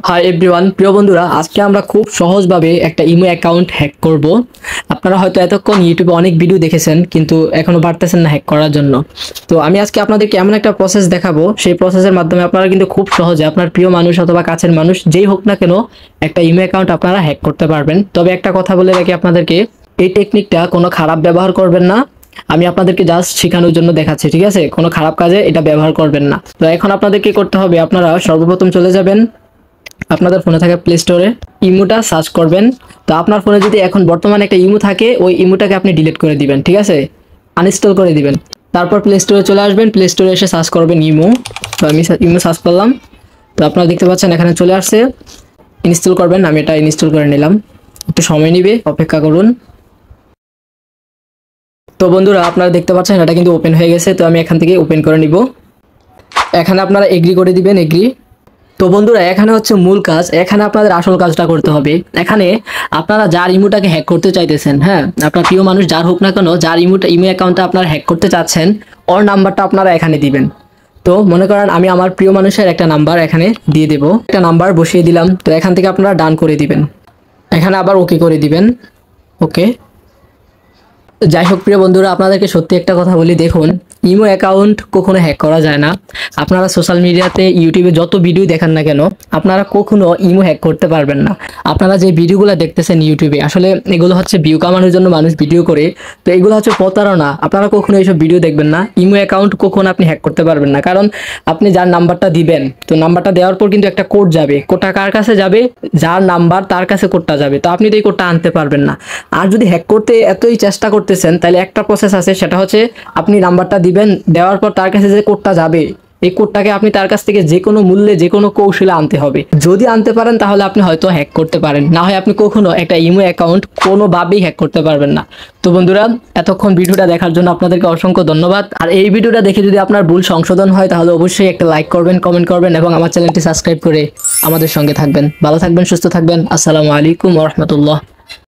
Hi everyone, প্রিয় বন্ধুরা, আজকে আমরা খুব সহজভাবে একটা ইমো অ্যাকাউন্ট হ্যাক করব। আপনারা হয়তো এতক্ষণ ইউটিউবে অনেক ভিডিও দেখেছেন, কিন্তু এখনো পারতেছেন না হ্যাক করার জন্য। তো আমি আজকে আপনাদেরকে এমন একটা প্রসেস দেখাবো, সেই প্রসেসের মাধ্যমে আপনারা কিন্তু খুব সহজে আপনার প্রিয় মানুষ অথবা কাছের মানুষ যেই হোক না কেন একটা ইমো অ্যাকাউন্ট আপনারা হ্যাক করতে পারবেন। তবে একটা কথা বলে রাখি আপনাদেরকে, এই টেকনিকটা কোনো খারাপ ব্যবহার করবেন না। আমি আপনাদেরকে জাস্ট শেখানোর জন্য দেখাচ্ছি, ঠিক আছে? কোনো খারাপ কাজে এটা ব্যবহার করবেন না। তো এখন আপনাদের কি করতে হবে, আপনারা সর্বপ্রথম চলে যাবেন আপনাদের ফোনে থাকা প্লে স্টোরে, ইমোটা সার্চ করবেন। তো আপনার ফোনে যদি এখন বর্তমানে একটা ইমো থাকে, ওই ইমোটাকে আপনি ডিলিট করে দিবেন, ঠিক আছে? আনইনস্টল করে দিবেন। তারপর প্লে স্টোরে চলে আসবেন, প্লে স্টোরে এসে সার্চ করবেন ইমো। তো আমি ইমো সার্চ করলাম, তো আপনারা দেখতে পাচ্ছেন এখানে চলে আসছে। ইনস্টল করবেন, আমি এটা ইনস্টল করে নিলাম। একটু সময় নিবে, অপেক্ষা করুন। তো বন্ধুরা, আপনারা দেখতে পাচ্ছেন এটা কিন্তু ওপেন হয়ে গেছে। তো আমি এখান থেকে ওপেন করে নিব। এখানে আপনারা এগ্রি করে দিবেন, এগ্রি। তো বন্ধুরা, এখানে হচ্ছে মূল কাজ। এখানে আপনাদের আসল কাজটা করতে হবে। এখানে আপনারা যার ইমোটাকে হ্যাক করতে চাইতেছেন, হ্যাঁ, আপনার প্রিয় মানুষ যার হোক না কেন, যার ইমো অ্যাকাউন্টটা আপনারা হ্যাক করতে চাচ্ছেন, ওর নাম্বারটা আপনারা এখানে দিবেন। তো মনে করেন আমি আমার প্রিয় মানুষের একটা নাম্বার এখানে দিয়ে দেব, একটা নাম্বার বসিয়ে দিলাম। তো এখান থেকে আপনারা ডান করে দিবেন, এখানে আবার ওকে করে দিবেন, ওকে। যাই হোক প্রিয় বন্ধুরা, আপনাদেরকে সত্যি একটা কথা বলি, দেখুন, ইমো অ্যাকাউন্ট কখনো হ্যাক করা যায় না। আপনারা সোশ্যাল মিডিয়াতে, ইউটিউবে যত ভিডিও দেখেন না কেন, আপনারা কখনো ইমো হ্যাক করতে পারবেন না। আপনারা যে ভিডিওগুলো দেখতেছেন ইউটিউবে, আসলে এগুলো হচ্ছে ভিউ কামানোর জন্য মানুষ ভিডিও করে। তো এগুলো হচ্ছে প্রতারণা। আপনারা কখনো এইসব ভিডিও দেখবেন না। ইমো অ্যাকাউন্ট কখনো আপনি হ্যাক করতে পারবেন না, কারণ আপনি যার নাম্বারটা দিবেন, তো নাম্বারটা দেওয়ার পর কিন্তু একটা কোড যাবে। কোডটা কার কাছে যাবে? যার নাম্বার তার কাছে কোডটা যাবে। তো আপনি তো এই কোডটা আনতে পারবেন না। আর যদি হ্যাক করতে এতই চেষ্টা করতেছেন, তাহলে একটা প্রসেস আছে, সেটা হচ্ছে আপনি নাম্বারটা দিবেন, দেওয়ার পর তার কাছে যে কোডটা যাবে, এই কোডটাকে আপনি তার কাছ থেকে যে কোনো মূল্যে, যে কোনো কৌশলে আনতে হবে। যদি আনতে পারেন তাহলে আপনি হয়তো হ্যাক করতে পারেন, না হয় আপনি কখনো একটা ইমো অ্যাকাউন্ট কোনোভাবেই হ্যাক করতে পারবেন না। তো বন্ধুরা, এতক্ষণ ভিডিওটা দেখার জন্য আপনাদেরকে অসংখ্য ধন্যবাদ। আর এই ভিডিওটা দেখে যদি আপনার ভুল সংশোধন হয়, তাহলে অবশ্যই একটা লাইক করবেন, কমেন্ট করবেন এবং আমার চ্যানেলটি সাবস্ক্রাইব করে আমাদের সঙ্গে থাকবেন। ভালো থাকবেন, সুস্থ থাকবেন। আসসালামু আলাইকুম ওয়া রাহমাতুল্লাহ।